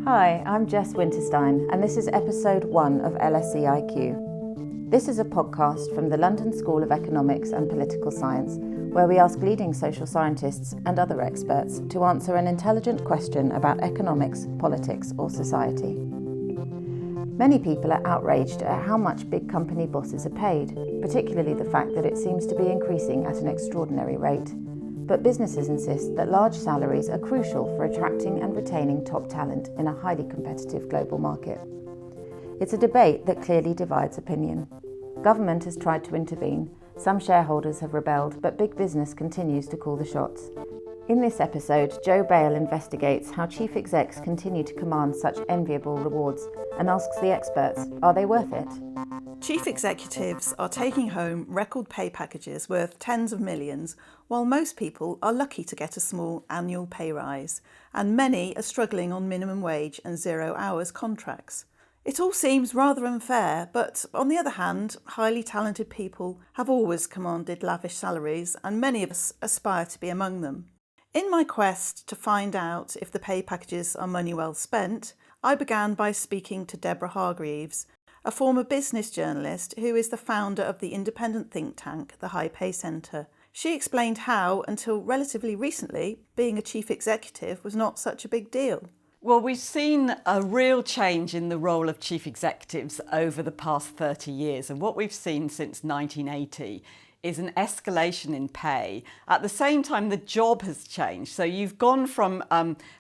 Hi, I'm Jess Winterstein, and this is episode 1 of LSE IQ. This is a podcast from the London School of Economics and Political Science, where we ask leading social scientists and other experts to answer an intelligent question about economics, politics, or society. Many people are outraged at how much big company bosses are paid, particularly the fact that it seems to be increasing at an extraordinary rate. But businesses insist that large salaries are crucial for attracting and retaining top talent in a highly competitive global market. It's a debate that clearly divides opinion. Government has tried to intervene, some shareholders have rebelled, but big business continues to call the shots. In this episode, Bale investigates how chief execs continue to command such enviable rewards and asks the experts, are they worth it? Chief executives are taking home record pay packages worth tens of millions, while most people are lucky to get a small annual pay rise, and many are struggling on minimum wage and 0 hours contracts. It all seems rather unfair, but on the other hand, highly talented people have always commanded lavish salaries, and many of us aspire to be among them. In my quest to find out if the pay packages are money well spent, I began by speaking to Deborah Hargreaves, a former business journalist who is the founder of the independent think tank, the High Pay Centre. She explained how, until relatively recently, being a chief executive was not such a big deal. Well, we've seen a real change in the role of chief executives over the past 30 years. And what we've seen since 1980 is an escalation in pay. At the same time, the job has changed. So you've gone from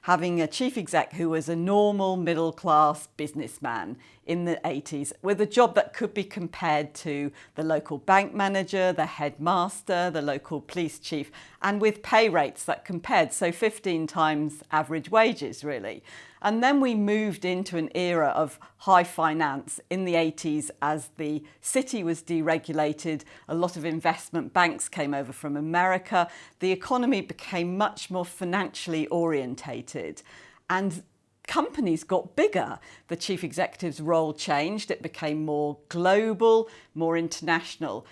having a chief exec who was a normal middle-class businessman in the 80s with a job that could be compared to the local bank manager, the headmaster, the local police chief, and with pay rates that compared, so 15 times average wages, really. And then we moved into an era of high finance in the 80s as the city was deregulated, a lot of investment banks came over from America, the economy became much more financially orientated, and companies got bigger. The chief executive's role changed, it became more global, more international.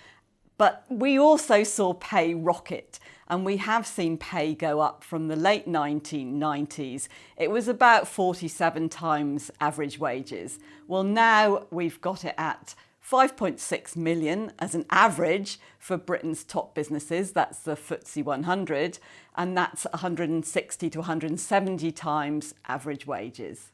But we also saw pay rocket, and we have seen pay go up from the late 1990s. It was about 47 times average wages. Well, now we've got it at 5.6 million as an average for Britain's top businesses. That's the FTSE 100, and that's 160 to 170 times average wages.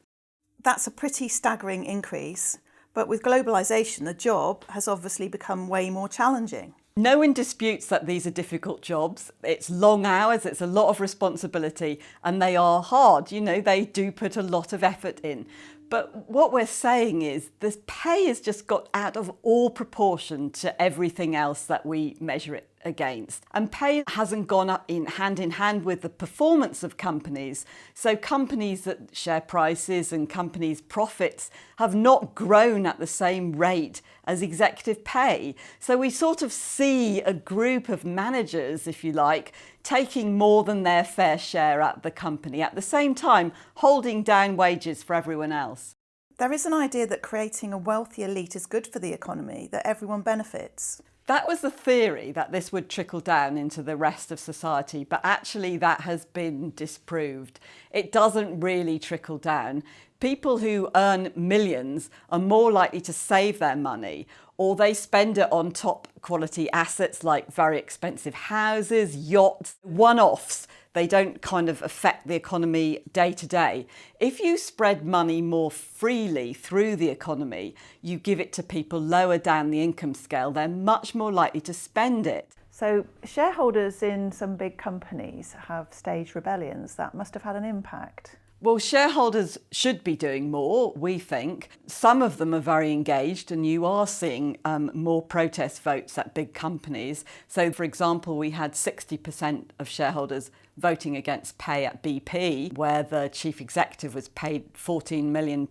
That's a pretty staggering increase, but with globalisation, the job has obviously become way more challenging. No one disputes that these are difficult jobs. It's long hours, it's a lot of responsibility, and they are hard. You know, they do put a lot of effort in. But what we're saying is this pay has just got out of all proportion to everything else that we measure it against. And pay hasn't gone up in hand with the performance of companies. So companies that share prices and companies' profits have not grown at the same rate as executive pay. So we sort of see a group of managers, if you like, taking more than their fair share at the company, at the same time holding down wages for everyone else. There is an idea that creating a wealthy elite is good for the economy, that everyone benefits. That was the theory, that this would trickle down into the rest of society, but actually that has been disproved. It doesn't really trickle down. People who earn millions are more likely to save their money, or they spend it on top quality assets like very expensive houses, yachts, one-offs. They don't kind of affect the economy day to day. If you spread money more freely through the economy, you give it to people lower down the income scale, they're much more likely to spend it. So shareholders in some big companies have staged rebellions. That must have had an impact. Well, shareholders should be doing more, we think. Some of them are very engaged, and you are seeing more protest votes at big companies. So, for example, we had 60% of shareholders voting against pay at BP, where the chief executive was paid £14 million,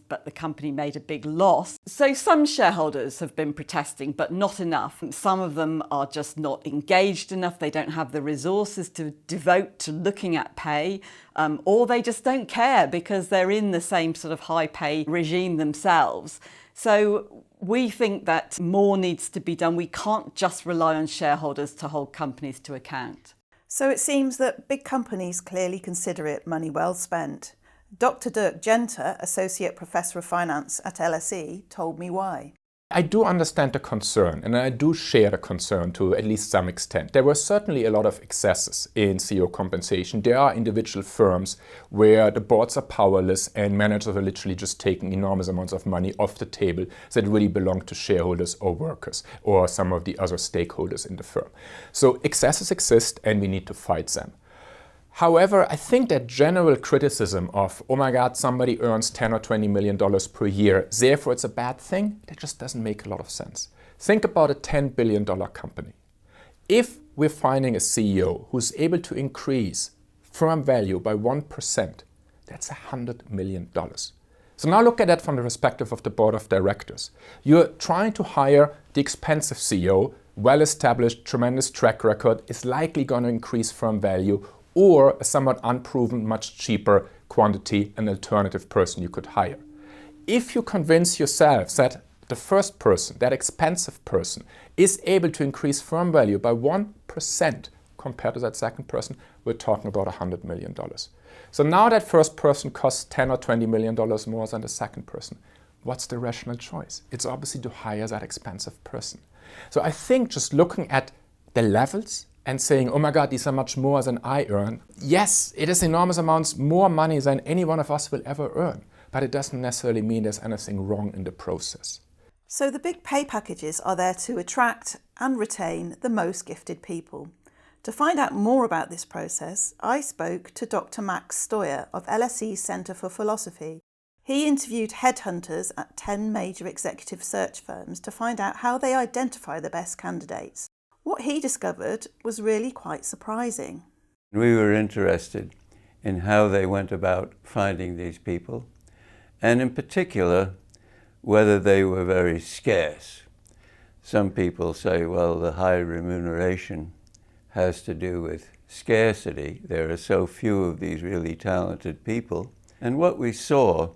but the company made a big loss. So some shareholders have been protesting, but not enough. Some of them are just not engaged enough. They don't have the resources to devote to looking at pay, or they just don't care because they're in the same sort of high pay regime themselves. So we think that more needs to be done. We can't just rely on shareholders to hold companies to account. So it seems that big companies clearly consider it money well spent. Dr. Dirk Jenter, Associate Professor of Finance at LSE, told me why. I do understand the concern, and I do share the concern to at least some extent. There were certainly a lot of excesses in CEO compensation. There are individual firms where the boards are powerless and managers are literally just taking enormous amounts of money off the table that really belong to shareholders or workers or some of the other stakeholders in the firm. So excesses exist and we need to fight them. However, I think that general criticism of, oh my God, somebody earns $10 or $20 million per year, therefore it's a bad thing, that just doesn't make a lot of sense. Think about a $10 billion company. If we're finding a CEO who's able to increase firm value by 1%, that's $100 million. So now look at that from the perspective of the board of directors. You're trying to hire the expensive CEO, well-established, tremendous track record, is likely going to increase firm value, or a somewhat unproven, much cheaper quantity, an alternative person you could hire. If you convince yourself that the first person, that expensive person, is able to increase firm value by 1% compared to that second person, we're talking about $100 million. So now that first person costs $10 or $20 million more than the second person. What's the rational choice? It's obviously to hire that expensive person. So I think just looking at the levels and saying, oh my God, these are much more than I earn. Yes, it is enormous amounts more money than any one of us will ever earn, but it doesn't necessarily mean there's anything wrong in the process. So the big pay packages are there to attract and retain the most gifted people. To find out more about this process, I spoke to Dr. Max Toya of LSE Centre for Philosophy. He interviewed headhunters at 10 major executive search firms to find out how they identify the best candidates. What he discovered was really quite surprising. We were interested in how they went about finding these people, and in particular, whether they were very scarce. Some people say, well, the high remuneration has to do with scarcity. There are so few of these really talented people. And what we saw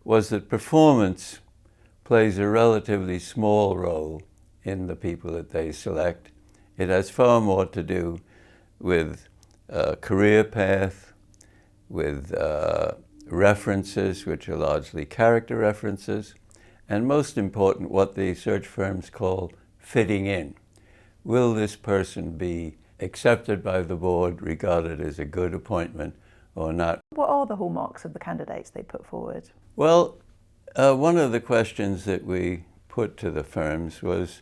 was that performance plays a relatively small role in the people that they select. It has far more to do with career path, with references, which are largely character references, and most important, what the search firms call fitting in. Will this person be accepted by the board, regarded as a good appointment or not? What are the hallmarks of the candidates they put forward? Well, one of the questions that we put to the firms was,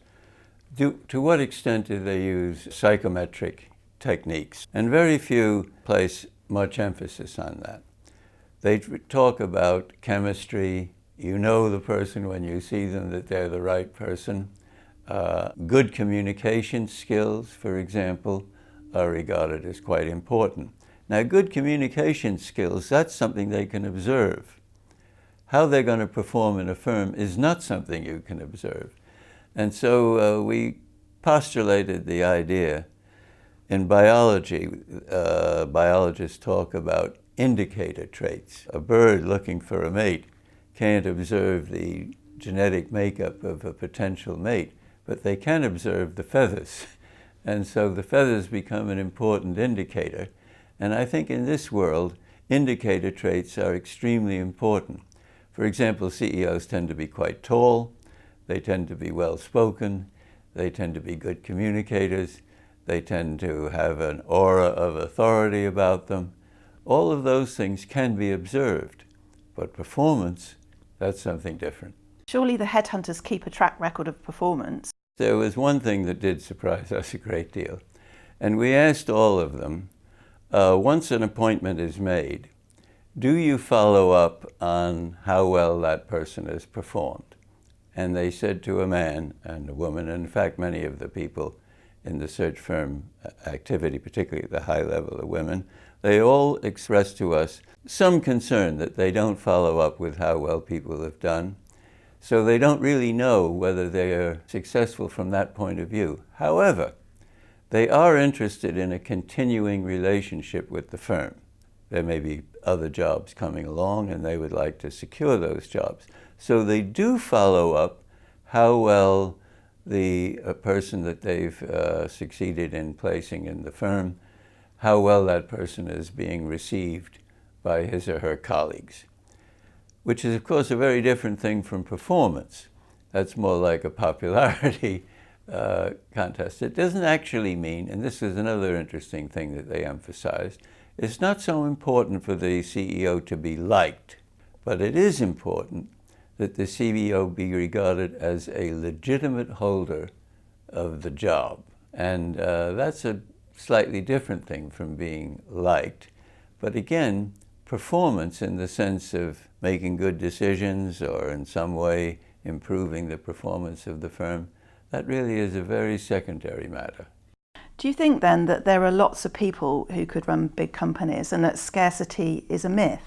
to what extent do they use psychometric techniques? And very few place much emphasis on that. They talk about chemistry. You know the person when you see them that they're the right person. Good communication skills, for example, are regarded as quite important. Now, good communication skills, that's something they can observe. How they're going to perform in a firm is not something you can observe. And so we postulated the idea. In biology, biologists talk about indicator traits. A bird looking for a mate can't observe the genetic makeup of a potential mate, but they can observe the feathers. And so the feathers become an important indicator. And I think in this world, indicator traits are extremely important. For example, CEOs tend to be quite tall. They tend to be well-spoken. They tend to be good communicators. They tend to have an aura of authority about them. All of those things can be observed, but performance, that's something different. Surely the headhunters keep a track record of performance. There was one thing that did surprise us a great deal, and we asked all of them, once an appointment is made, do you follow up on how well that person has performed? And they said to a man and a woman, and in fact many of the people in the search firm activity, particularly at the high level of women, they all expressed to us some concern that they don't follow up with how well people have done. So they don't really know whether they are successful from that point of view. However, they are interested in a continuing relationship with the firm. There may be other jobs coming along and they would like to secure those jobs. So they do follow up how well the person that they've succeeded in placing in the firm, how well that person is being received by his or her colleagues, which is, of course, a very different thing from performance. That's more like a popularity contest. It doesn't actually mean, and this is another interesting thing that they emphasized, it's not so important for the CEO to be liked, but it is important that the CEO be regarded as a legitimate holder of the job. And that's a slightly different thing from being liked. But again, performance in the sense of making good decisions or in some way improving the performance of the firm, that really is a very secondary matter. Do you think then that there are lots of people who could run big companies and that scarcity is a myth?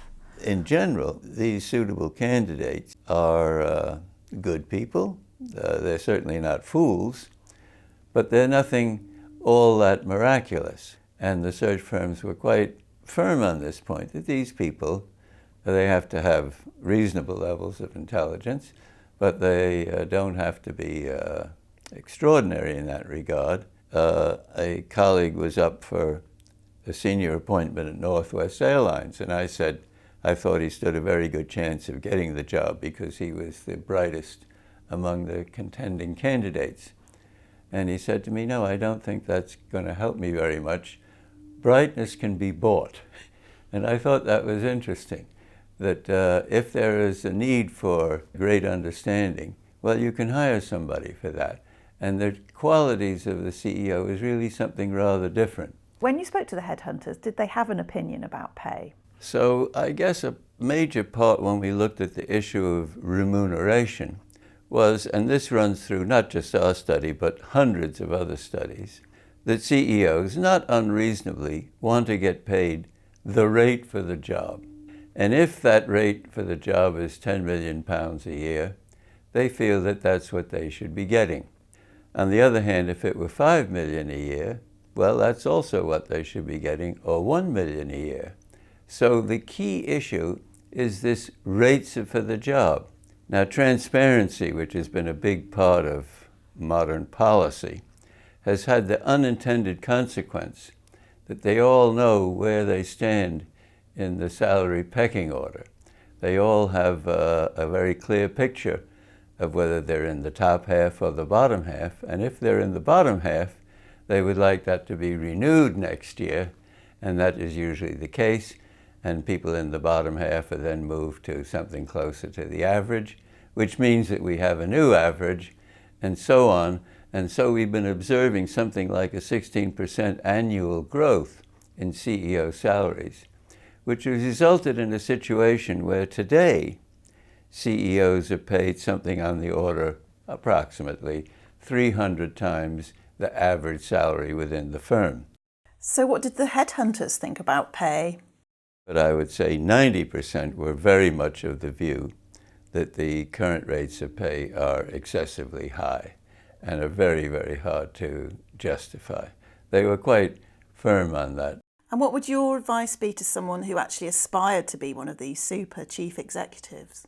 In general, these suitable candidates are good people. They're certainly not fools, but they're nothing all that miraculous. And the search firms were quite firm on this point, that these people, they have to have reasonable levels of intelligence, but they don't have to be extraordinary in that regard. A colleague was up for a senior appointment at Northwest Airlines, and I said I thought he stood a very good chance of getting the job because he was the brightest among the contending candidates. And he said to me, no, I don't think that's going to help me very much. Brightness can be bought. And I thought that was interesting, that if there is a need for great understanding, well, you can hire somebody for that. And the qualities of the CEO is really something rather different. When you spoke to the headhunters, did they have an opinion about pay? So I guess a major part when we looked at the issue of remuneration was, and this runs through not just our study, but hundreds of other studies, that CEOs, not unreasonably, want to get paid the rate for the job. And if that rate for the job is £10 million a year, they feel that that's what they should be getting. On the other hand, if it were $5 million a year, well, that's also what they should be getting, or $1 million a year. So the key issue is this rates for the job. Now, transparency, which has been a big part of modern policy, has had the unintended consequence that they all know where they stand in the salary pecking order. They all have a very clear picture of whether they're in the top half or the bottom half. And if they're in the bottom half, they would like that to be renewed next year, and that is usually the case. And people in the bottom half are then moved to something closer to the average, which means that we have a new average, and so on. And so we've been observing something like a 16% annual growth in CEO salaries, which has resulted in a situation where today CEOs are paid something on the order approximately 300 times the average salary within the firm. So what did the headhunters think about pay? But I would say 90% were very much of the view that the current rates of pay are excessively high and are very, very hard to justify. They were quite firm on that. And what would your advice be to someone who actually aspired to be one of these super chief executives?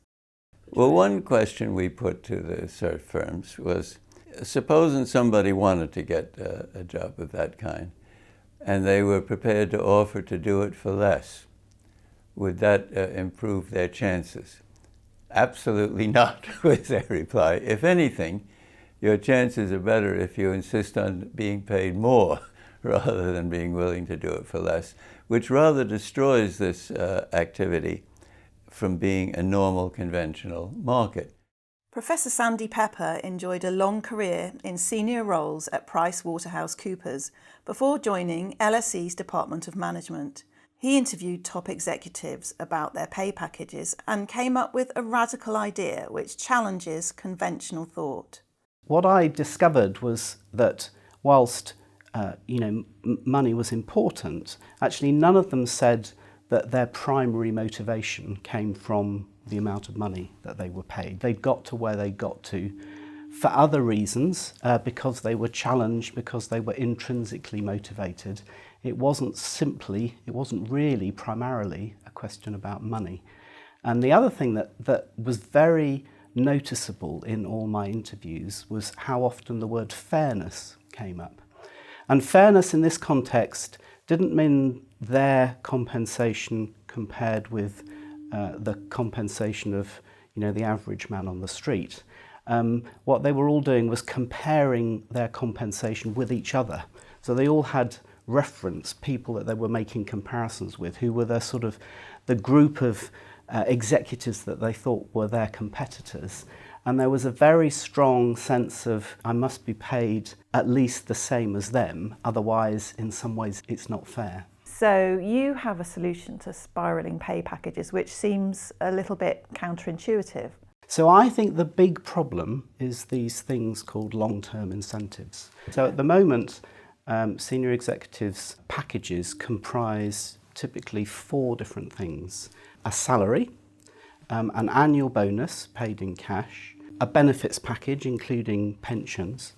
Well, one question we put to the search firms was, supposing somebody wanted to get a job of that kind and they were prepared to offer to do it for less, would that improve their chances? Absolutely not, was their reply. If anything, your chances are better if you insist on being paid more rather than being willing to do it for less, which rather destroys this activity from being a normal, conventional market. Professor Sandy Pepper enjoyed a long career in senior roles at PricewaterhouseCoopers before joining LSE's Department of Management. He interviewed top executives about their pay packages and came up with a radical idea which challenges conventional thought. What I discovered was that whilst money was important, actually none of them said that their primary motivation came from the amount of money that they were paid. They got to where they got to for other reasons, because they were challenged, because they were intrinsically motivated. It wasn't really primarily a question about money. And the other thing that was very noticeable in all my interviews was how often the word fairness came up. And fairness in this context didn't mean their compensation compared with the compensation of, the average man on the street. What they were all doing was comparing their compensation with each other. So they all had reference people that they were making comparisons with, who were the group of executives that they thought were their competitors. And there was a very strong sense of, I must be paid at least the same as them, otherwise in some ways it's not fair. So you have a solution to spiralling pay packages, which seems a little bit counterintuitive. So I think the big problem is these things called long-term incentives. So at the moment, senior executives' packages comprise typically 4 different things: a salary, an annual bonus paid in cash, a benefits package including pensions,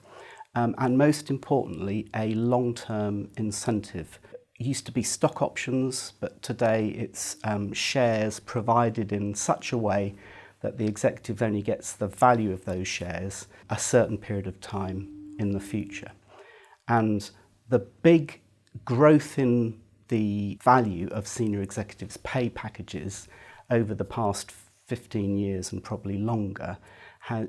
and most importantly, a long-term incentive. It used to be stock options, but today it's shares provided in such a way that the executive only gets the value of those shares a certain period of time in the future. And the big growth in the value of senior executives' pay packages over the past 15 years and probably longer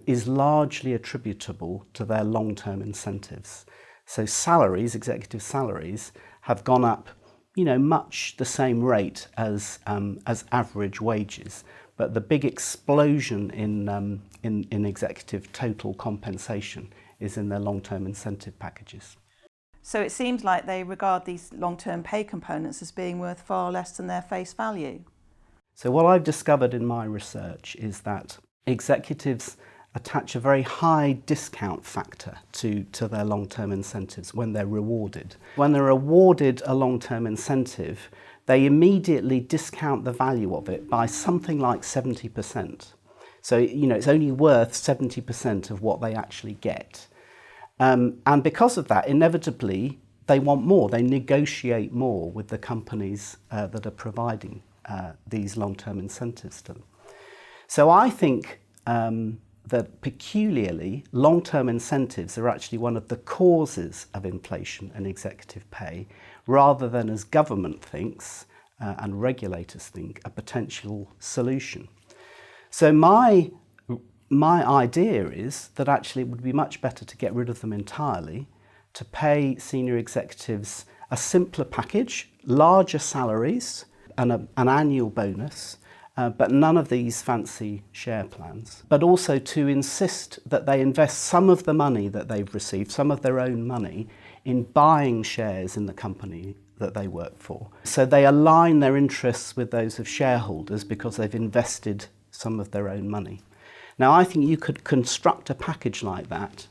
is largely attributable to their long-term incentives. So salaries, executive salaries, have gone up, much the same rate as average wages. But the big explosion in executive total compensation is in their long-term incentive packages. So it seems like they regard these long-term pay components as being worth far less than their face value. So what I've discovered in my research is that executives attach a very high discount factor to their long-term incentives when they're rewarded. When they're awarded a long-term incentive, they immediately discount the value of it by something like 70%. So, it's only worth 70% of what they actually get. And because of that, inevitably, they want more. They negotiate more with the companies that are providing these long-term incentives to them. So I think that peculiarly, long-term incentives are actually one of the causes of inflation and executive pay, rather than, as government thinks and regulators think, a potential solution. So my idea is that actually it would be much better to get rid of them entirely, to pay senior executives a simpler package, larger salaries, and an annual bonus, but none of these fancy share plans, but also to insist that they invest some of the money that they've received, some of their own money, in buying shares in the company that they work for. So they align their interests with those of shareholders because they've invested some of their own money. Now, I think you could construct a package like that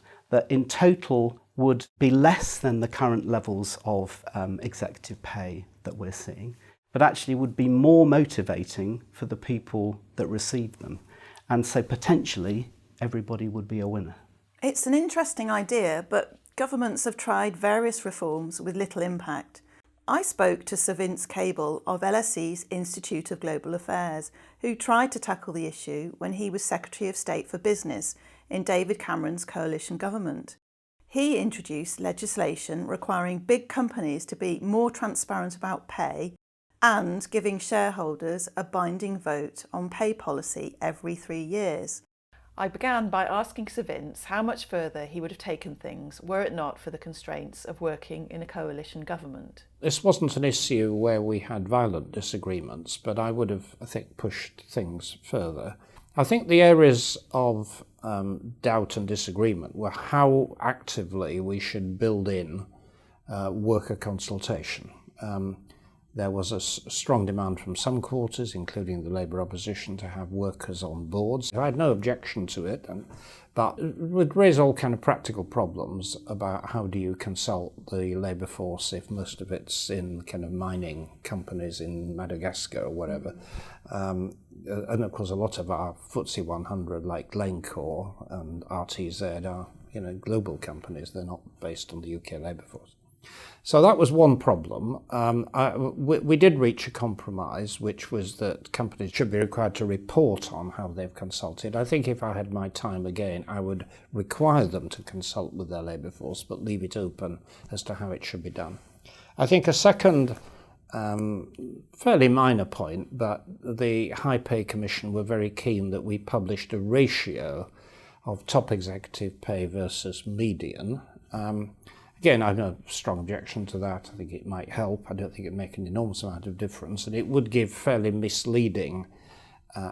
in total would be less than the current levels of executive pay that we're seeing, but actually would be more motivating for the people that receive them. And so potentially everybody would be a winner. It's an interesting idea, but governments have tried various reforms with little impact. I spoke to Sir Vince Cable of LSE's Institute of Global Affairs, who tried to tackle the issue when he was Secretary of State for Business in David Cameron's coalition government. He introduced legislation requiring big companies to be more transparent about pay and giving shareholders a binding vote on pay policy every 3 years. I began by asking Sir Vince how much further he would have taken things were it not for the constraints of working in a coalition government. This wasn't an issue where we had violent disagreements, but I would have, I think, pushed things further. I think the areas of doubt and disagreement were how actively we should build in worker consultation. There was a strong demand from some quarters, including the Labour opposition, to have workers on boards. I had no objection to it, but it would raise all kind of practical problems about how do you consult the labour force if most of it's in kind of mining companies in Madagascar or whatever. And of course, a lot of our FTSE 100, like Glencore and RTZ, are global companies. They're not based on the UK labour force. So that was one problem. We did reach a compromise, which was that companies should be required to report on how they've consulted. I think if I had my time again, I would require them to consult with their labour force, but leave it open as to how it should be done. I think a second fairly minor point, but the High Pay Commission were very keen that we published a ratio of top executive pay versus median. Again, I have no strong objection to that. I think it might help. I don't think it would make an enormous amount of difference, and it would give fairly misleading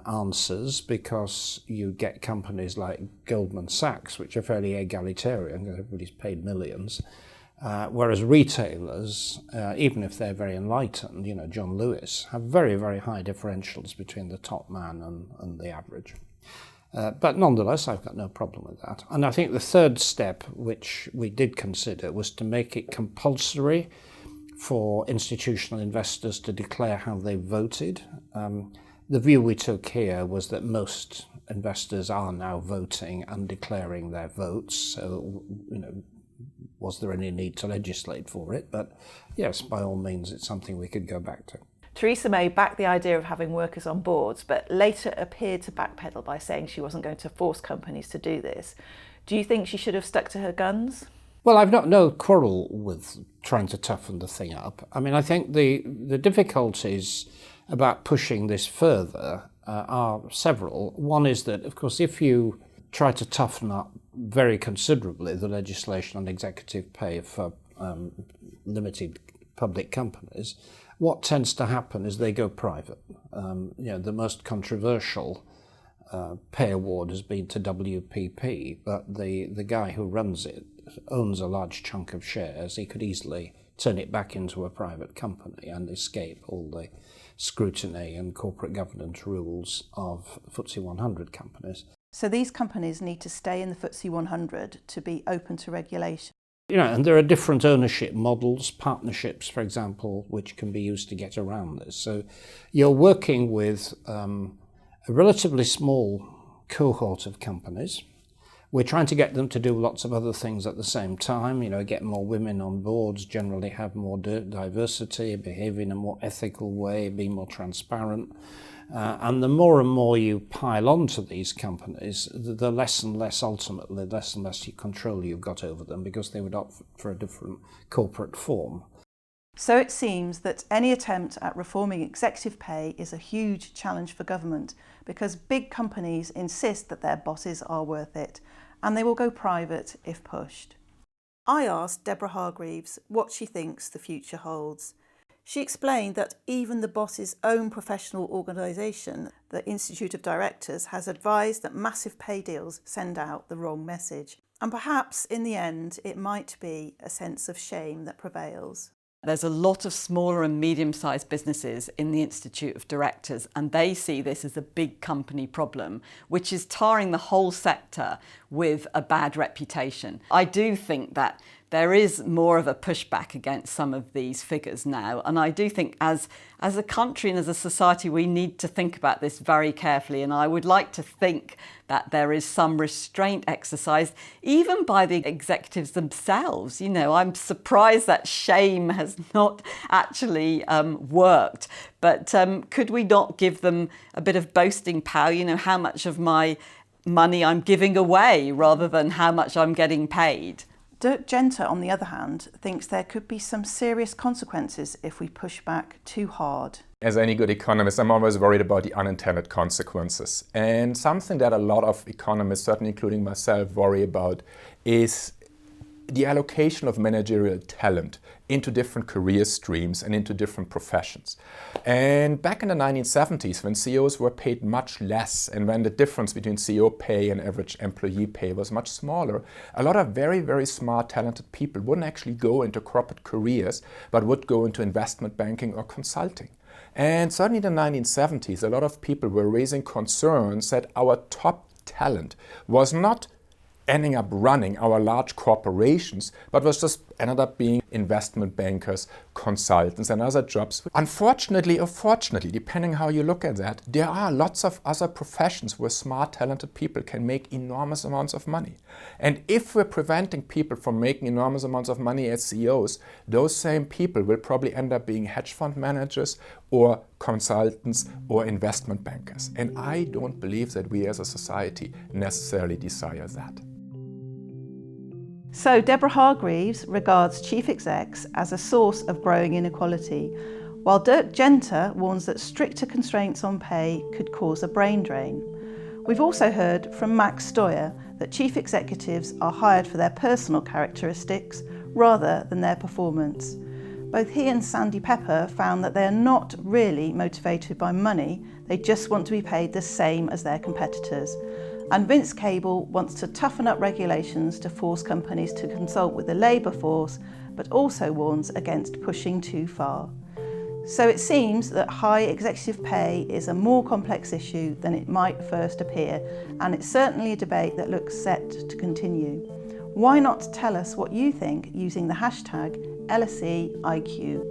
answers, because you get companies like Goldman Sachs, which are fairly egalitarian, because everybody's paid millions, whereas retailers, even if they're very enlightened, John Lewis, have very, very high differentials between the top man and the average. But nonetheless, I've got no problem with that. And I think the third step, which we did consider, was to make it compulsory for institutional investors to declare how they voted. The view we took here was that most investors are now voting and declaring their votes. So, was there any need to legislate for it? But yes, by all means, it's something we could go back to. Teresa May backed the idea of having workers on boards, but later appeared to backpedal by saying she wasn't going to force companies to do this. Do you think she should have stuck to her guns? Well, I've got no quarrel with trying to toughen the thing up. I mean, I think the difficulties about pushing this further are several. One is that, of course, if you try to toughen up very considerably the legislation on executive pay for limited public companies, what tends to happen is they go private. The most controversial pay award has been to WPP, but the guy who runs it owns a large chunk of shares. He could easily turn it back into a private company and escape all the scrutiny and corporate governance rules of FTSE 100 companies. So these companies need to stay in the FTSE 100 to be open to regulation. And there are different ownership models, partnerships, for example, which can be used to get around this. So you're working with a relatively small cohort of companies. We're trying to get them to do lots of other things at the same time, get more women on boards, generally have more diversity, behave in a more ethical way, be more transparent. And the more and more you pile onto these companies, the less and less, ultimately, less and less control you've got over them, because they would opt for a different corporate form. So it seems that any attempt at reforming executive pay is a huge challenge for government, because big companies insist that their bosses are worth it, and they will go private if pushed. I asked Deborah Hargreaves what she thinks the future holds. She explained that even the boss's own professional organisation, the Institute of Directors, has advised that massive pay deals send out the wrong message. And perhaps in the end, it might be a sense of shame that prevails. There's a lot of smaller and medium-sized businesses in the Institute of Directors, and they see this as a big company problem, which is tarring the whole sector with a bad reputation. I do think that there is more of a pushback against some of these figures now, and I do think as a country and as a society we need to think about this very carefully, and I would like to think that there is some restraint exercised even by the executives themselves. I'm surprised that shame has not actually worked, but could we not give them a bit of boasting power, how much of my money I'm giving away rather than how much I'm getting paid? Dirk Jenter, on the other hand, thinks there could be some serious consequences if we push back too hard. As any good economist, I'm always worried about the unintended consequences. And something that a lot of economists, certainly including myself, worry about is the allocation of managerial talent into different career streams and into different professions. And back in the 1970s, when CEOs were paid much less and when the difference between CEO pay and average employee pay was much smaller, a lot of very, very smart, talented people wouldn't actually go into corporate careers, but would go into investment banking or consulting. And certainly in the 1970s, a lot of people were raising concerns that our top talent was not ending up running our large corporations, but was just ended up being investment bankers, consultants and other jobs. Unfortunately or fortunately, depending how you look at that, there are lots of other professions where smart, talented people can make enormous amounts of money. And if we're preventing people from making enormous amounts of money as CEOs, those same people will probably end up being hedge fund managers or consultants or investment bankers. And I don't believe that we as a society necessarily desire that. So Deborah Hargreaves regards chief execs as a source of growing inequality, while Dirk Jenter warns that stricter constraints on pay could cause a brain drain. We've also heard from Max Toya that chief executives are hired for their personal characteristics rather than their performance. Both he and Sandy Pepper found that they are not really motivated by money, they just want to be paid the same as their competitors. And Vince Cable wants to toughen up regulations to force companies to consult with the labour force, but also warns against pushing too far. So it seems that high executive pay is a more complex issue than it might first appear, and it's certainly a debate that looks set to continue. Why not tell us what you think using the hashtag LSE IQ?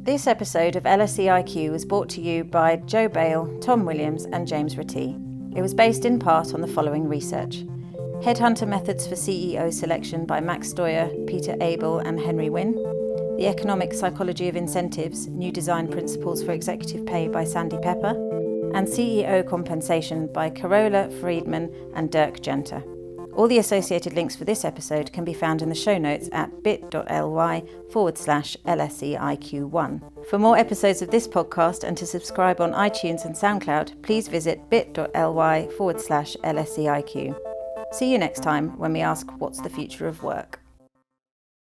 This episode of LSE IQ was brought to you by Joe Bale, Tom Williams and James Ratty. It was based in part on the following research. Headhunter Methods for CEO Selection by Max Toya, Peter Abel and Henry Wynne. The Economic Psychology of Incentives, New Design Principles for Executive Pay by Sandy Pepper. And CEO Compensation by Carola Friedman and Dirk Jenter. All the associated links for this episode can be found in the show notes at bit.ly/LSEIQ1. For more episodes of this podcast and to subscribe on iTunes and SoundCloud, please visit bit.ly/LSEIQ. See you next time when we ask what's the future of work.